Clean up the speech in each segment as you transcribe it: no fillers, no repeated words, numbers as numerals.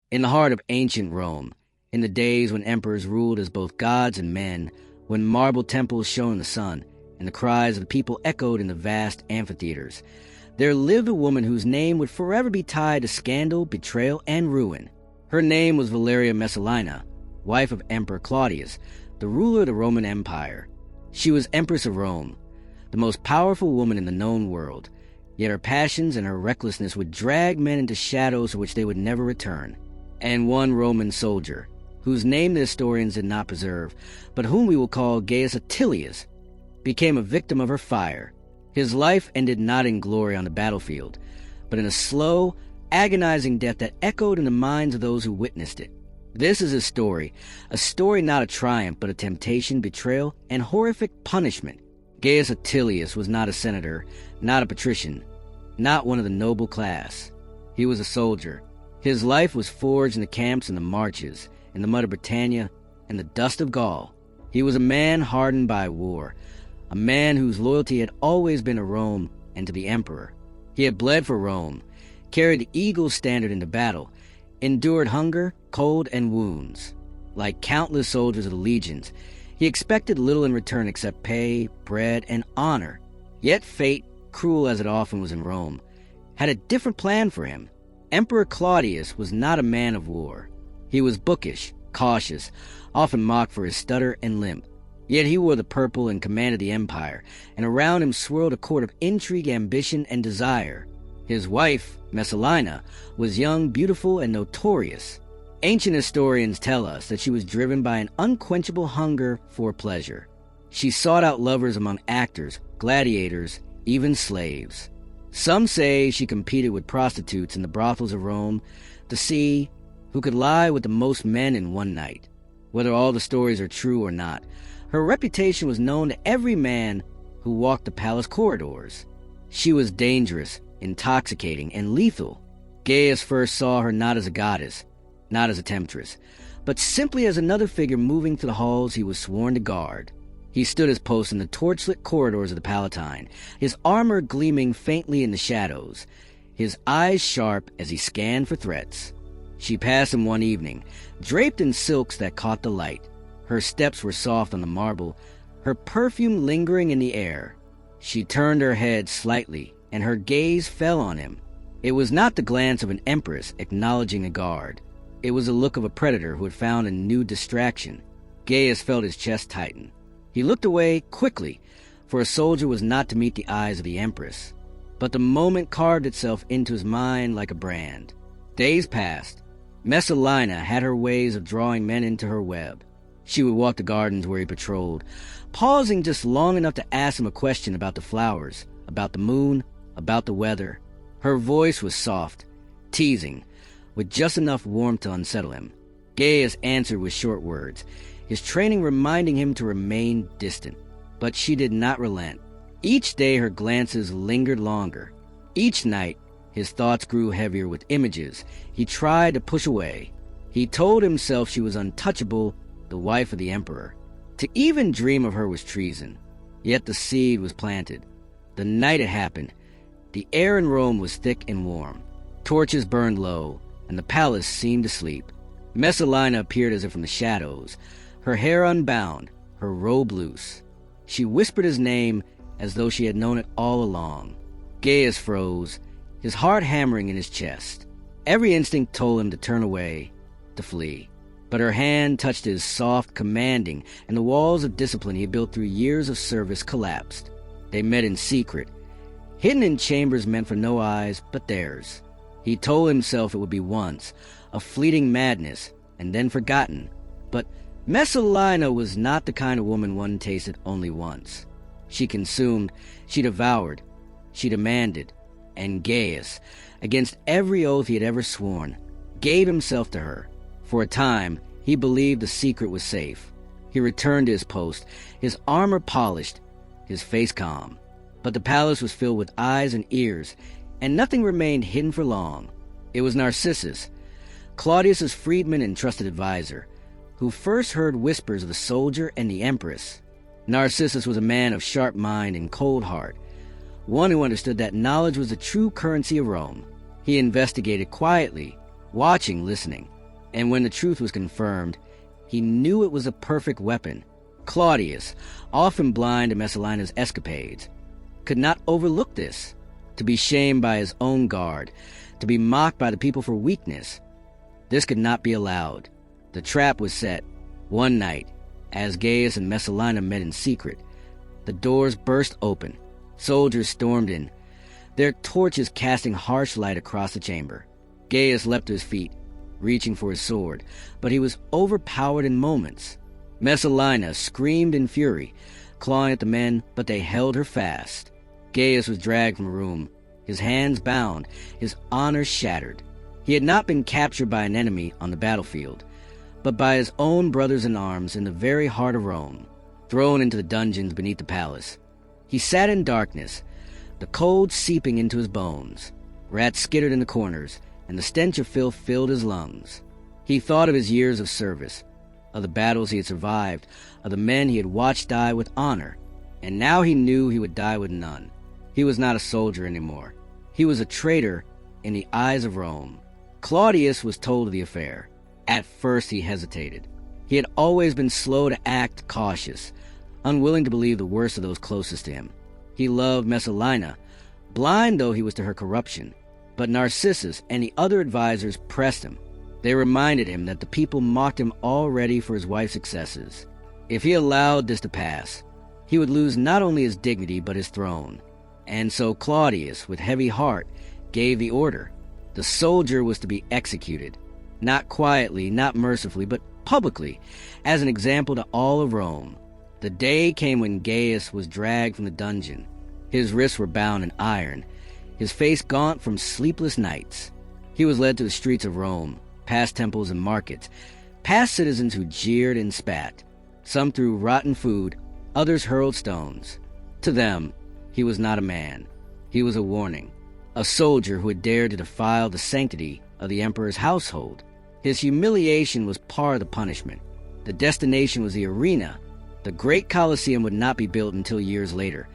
In the heart of ancient Rome, in the days when emperors ruled as both gods and men, when marble temples shone in the sun, and the cries of the people echoed in the vast amphitheaters, there lived a woman whose name would forever be tied to scandal, betrayal, and ruin. Her name was Valeria Messalina, wife of Emperor Claudius, the ruler of the Roman Empire. She was Empress of Rome, the most powerful woman in the known world, yet her passions and her recklessness would drag men into shadows to which they would never return. And one Roman soldier, whose name the historians did not preserve, but whom we will call Gaius Atilius, became a victim of her fire. His life ended not in glory on the battlefield, but in a slow, agonizing death that echoed in the minds of those who witnessed it. This is a story not a triumph, but a temptation, betrayal, and horrific punishment. Gaius Atilius was not a senator, not a patrician, not one of the noble class. He was a soldier. His life was forged in the camps and the marches, in the mud of Britannia and the dust of Gaul. He was a man hardened by war, a man whose loyalty had always been to Rome and to the emperor. He had bled for Rome, carried the eagle's standard into battle, endured hunger, cold, and wounds. Like countless soldiers of the legions, he expected little in return except pay, bread, and honor. Yet fate, cruel as it often was in Rome, had a different plan for him. Emperor Claudius was not a man of war. He was bookish, cautious, often mocked for his stutter and limp. Yet he wore the purple and commanded the empire, and around him swirled a court of intrigue, ambition, and desire. His wife, Messalina, was young, beautiful, and notorious. Ancient historians tell us that she was driven by an unquenchable hunger for pleasure. She sought out lovers among actors, gladiators, even slaves. Some say she competed with prostitutes in the brothels of Rome to see who could lie with the most men in one night. Whether all the stories are true or not, her reputation was known to every man who walked the palace corridors. She was dangerous, intoxicating, and lethal. Gaius first saw her not as a goddess, not as a temptress, but simply as another figure moving through the halls he was sworn to guard. He stood his post in the torchlit corridors of the Palatine, his armor gleaming faintly in the shadows, his eyes sharp as he scanned for threats. She passed him one evening, draped in silks that caught the light. Her steps were soft on the marble, her perfume lingering in the air. She turned her head slightly, and her gaze fell on him. It was not the glance of an empress acknowledging a guard. It was the look of a predator who had found a new distraction. Gaius felt his chest tighten. He looked away quickly, for a soldier was not to meet the eyes of the empress. But the moment carved itself into his mind like a brand. Days passed. Messalina had her ways of drawing men into her web. She would walk the gardens where he patrolled, pausing just long enough to ask him a question about the flowers, about the moon, about the weather. Her voice was soft, teasing, with just enough warmth to unsettle him. Gaius answered with short words, his training reminding him to remain distant. But she did not relent. Each day her glances lingered longer. Each night his thoughts grew heavier with images he tried to push away. He told himself she was untouchable, the wife of the emperor. To even dream of her was treason. Yet the seed was planted. The night it happened, the air in Rome was thick and warm. Torches burned low, and the palace seemed to sleep. Messalina appeared as if from the shadows, her hair unbound, her robe loose. She whispered his name as though she had known it all along. Gaius froze, his heart hammering in his chest. Every instinct told him to turn away, to flee. But her hand touched his soft, commanding, and the walls of discipline he had built through years of service collapsed. They met in secret, hidden in chambers meant for no eyes but theirs. He told himself it would be once, a fleeting madness, and then forgotten. But Messalina was not the kind of woman one tasted only once. She consumed, she devoured, she demanded, and Gaius, against every oath he had ever sworn, gave himself to her. For a time, he believed the secret was safe. He returned to his post, his armor polished, his face calm. But the palace was filled with eyes and ears, and nothing remained hidden for long. It was Narcissus, Claudius's freedman and trusted advisor, who first heard whispers of the soldier and the empress. Narcissus was a man of sharp mind and cold heart, one who understood that knowledge was the true currency of Rome. He investigated quietly, watching, listening. And when the truth was confirmed, he knew it was a perfect weapon. Claudius, often blind to Messalina's escapades, could not overlook this. To be shamed by his own guard, to be mocked by the people for weakness, this could not be allowed. The trap was set. One night, as Gaius and Messalina met in secret, the doors burst open. Soldiers stormed in, their torches casting harsh light across the chamber. Gaius leapt to his feet, reaching for his sword, but he was overpowered in moments. Messalina screamed in fury, clawing at the men, but they held her fast. Gaius was dragged from the room, his hands bound, his honor shattered. He had not been captured by an enemy on the battlefield, but by his own brothers in arms in the very heart of Rome, thrown into the dungeons beneath the palace. He sat in darkness, the cold seeping into his bones. Rats skittered in the corners, and the stench of filth filled his lungs. He thought of his years of service, of the battles he had survived, of the men he had watched die with honor, and now he knew he would die with none. He was not a soldier anymore. He was a traitor in the eyes of Rome. Claudius was told of the affair. At first he hesitated. He had always been slow to act, cautious, unwilling to believe the worst of those closest to him. He loved Messalina, blind though he was to her corruption. But Narcissus and the other advisors pressed him. They reminded him that the people mocked him already for his wife's successes. If he allowed this to pass, he would lose not only his dignity but his throne. And so Claudius, with heavy heart, gave the order. The soldier was to be executed, not quietly, not mercifully, but publicly, as an example to all of Rome. The day came when Gaius was dragged from the dungeon. His wrists were bound in iron, his face gaunt from sleepless nights. He was led to the streets of Rome, past temples and markets, past citizens who jeered and spat. Some threw rotten food, others hurled stones. To them, he was not a man. He was a warning, a soldier who had dared to defile the sanctity of the emperor's household. His humiliation was part of the punishment. The destination was the arena. The great Colosseum would not be built until years later,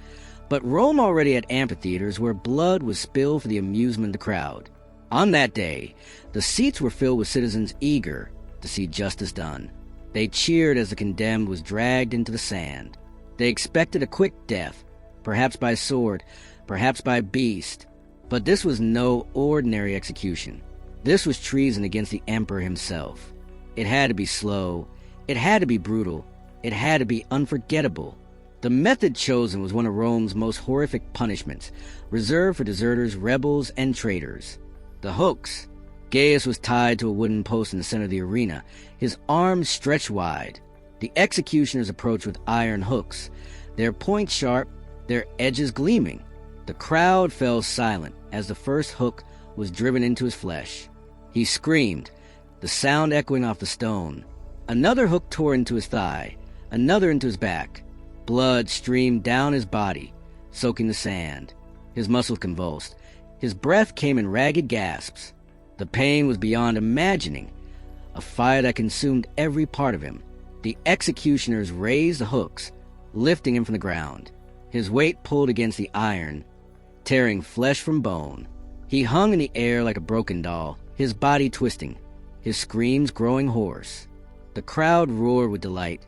but Rome already had amphitheaters where blood was spilled for the amusement of the crowd. On that day, the seats were filled with citizens eager to see justice done. They cheered as the condemned was dragged into the sand. They expected a quick death, perhaps by sword, perhaps by beast. But this was no ordinary execution. This was treason against the emperor himself. It had to be slow. It had to be brutal. It had to be unforgettable. The method chosen was one of Rome's most horrific punishments, reserved for deserters, rebels, and traitors. The hooks. Gaius was tied to a wooden post in the center of the arena, his arms stretched wide. The executioners approached with iron hooks, their points sharp, their edges gleaming. The crowd fell silent as the first hook was driven into his flesh. He screamed, the sound echoing off the stone. Another hook tore into his thigh, another into his back. Blood streamed down his body, soaking the sand. His muscles convulsed. His breath came in ragged gasps. The pain was beyond imagining, a fire that consumed every part of him. The executioners raised the hooks, lifting him from the ground. His weight pulled against the iron, tearing flesh from bone. He hung in the air like a broken doll, his body twisting, his screams growing hoarse. The crowd roared with delight,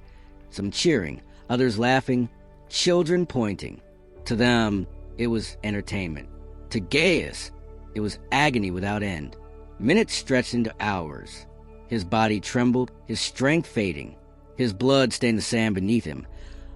some cheering, others laughing, children pointing. To them, it was entertainment. To Gaius, it was agony without end. Minutes stretched into hours. His body trembled, his strength fading. His blood stained the sand beneath him,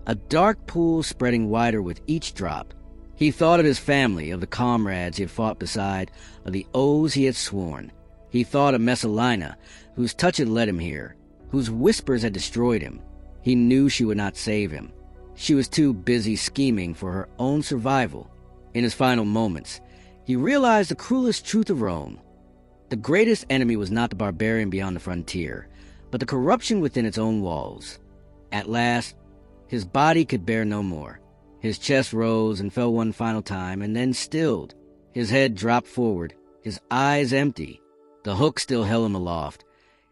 a dark pool spreading wider with each drop. He thought of his family, of the comrades he had fought beside, of the oaths he had sworn. He thought of Messalina, whose touch had led him here, whose whispers had destroyed him. He knew she would not save him. She was too busy scheming for her own survival. In his final moments, he realized the cruelest truth of Rome. The greatest enemy was not the barbarian beyond the frontier, but the corruption within its own walls. At last, his body could bear no more. His chest rose and fell one final time, and then stilled. His head dropped forward, his eyes empty. The hook still held him aloft.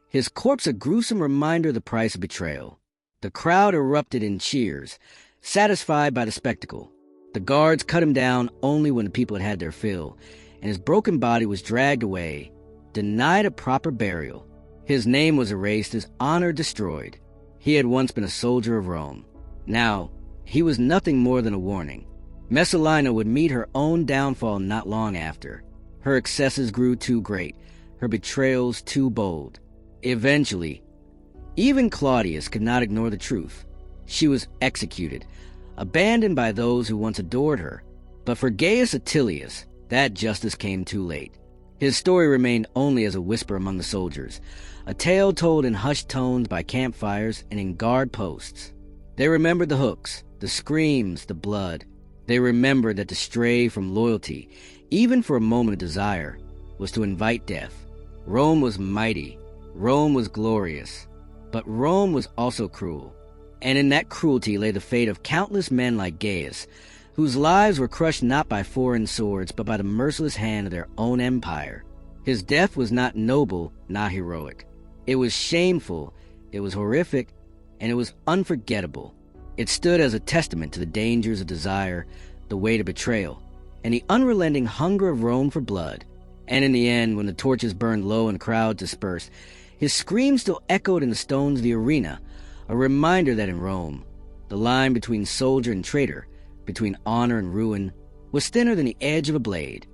His corpse a gruesome reminder of the price of betrayal. The crowd erupted in cheers, satisfied by the spectacle. The guards cut him down only when the people had had their fill, and his broken body was dragged away, denied a proper burial. His name was erased, his honor destroyed. He had once been a soldier of Rome. Now, he was nothing more than a warning. Messalina would meet her own downfall not long after. Her excesses grew too great, her betrayals too bold. Eventually, even Claudius could not ignore the truth. She was executed, abandoned by those who once adored her. But for Gaius Atilius, that justice came too late. His story remained only as a whisper among the soldiers, a tale told in hushed tones by campfires and in guard posts. They remembered the hooks, the screams, the blood. They remembered that to stray from loyalty, even for a moment of desire, was to invite death. Rome was mighty. Rome was glorious. But Rome was also cruel. And in that cruelty lay the fate of countless men like Gaius, whose lives were crushed not by foreign swords, but by the merciless hand of their own empire. His death was not noble, not heroic. It was shameful, it was horrific, and it was unforgettable. It stood as a testament to the dangers of desire, the weight of betrayal, and the unrelenting hunger of Rome for blood. And in the end, when the torches burned low and crowds dispersed, his screams still echoed in the stones of the arena, a reminder that in Rome, the line between soldier and traitor, between honor and ruin, was thinner than the edge of a blade.